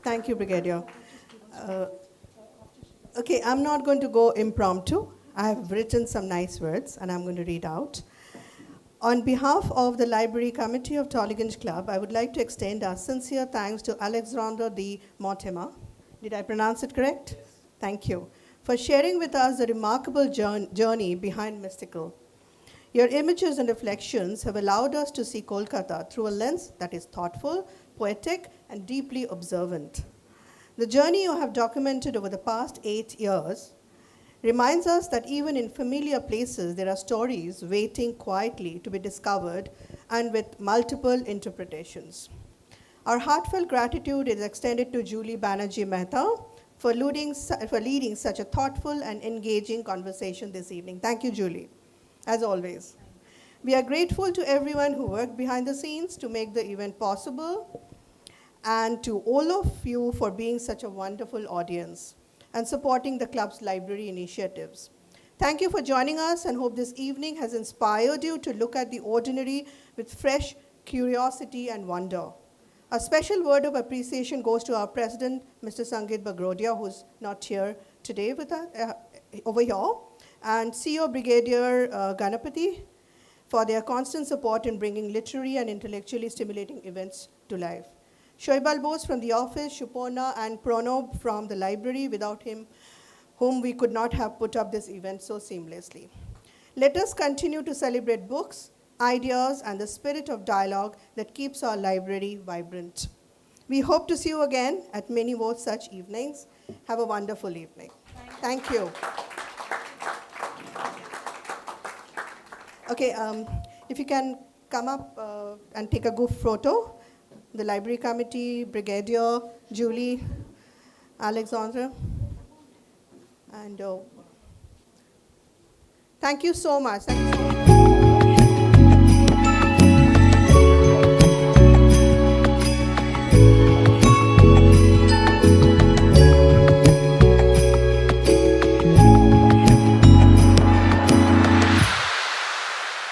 Thank you, Brigadier. Okay, I'm not going to go impromptu. I have written some nice words and I'm going to read out. On behalf of the Library Committee of Tollygunge Club, I would like to extend our sincere thanks to Alexandre de Mortemart. Did I pronounce it correct? Yes. Thank you. For sharing with us the remarkable journey behind Mystical. Your images and reflections have allowed us to see Kolkata through a lens that is thoughtful, poetic, and deeply observant. The journey you have documented over the past 8 years reminds us that even in familiar places, there are stories waiting quietly to be discovered and with multiple interpretations. Our heartfelt gratitude is extended to Julie Banerjee Mehta for leading such a thoughtful and engaging conversation this evening. Thank you, Julie, as always. We are grateful to everyone who worked behind the scenes to make the event possible, and to all of you for being such a wonderful audience and supporting the club's library initiatives. Thank you for joining us, and hope this evening has inspired you to look at the ordinary with fresh curiosity and wonder. A special word of appreciation goes to our president, Mr. Sangeet Bagrodia, who's not here today with us, over here, and CEO Brigadier Ganapati for their constant support in bringing literary and intellectually stimulating events to life. Shoaib Bose from the office, Shupona and Pronob from the library, without whom we could not have put up this event so seamlessly. Let us continue to celebrate books, ideas, and the spirit of dialogue that keeps our library vibrant. We hope to see you again at many more such evenings. Have a wonderful evening. Thank you. Okay, if you can come up and take a group photo. The library committee, Brigadier, Julie, Alexandre, and thank you so much. Thank you so much.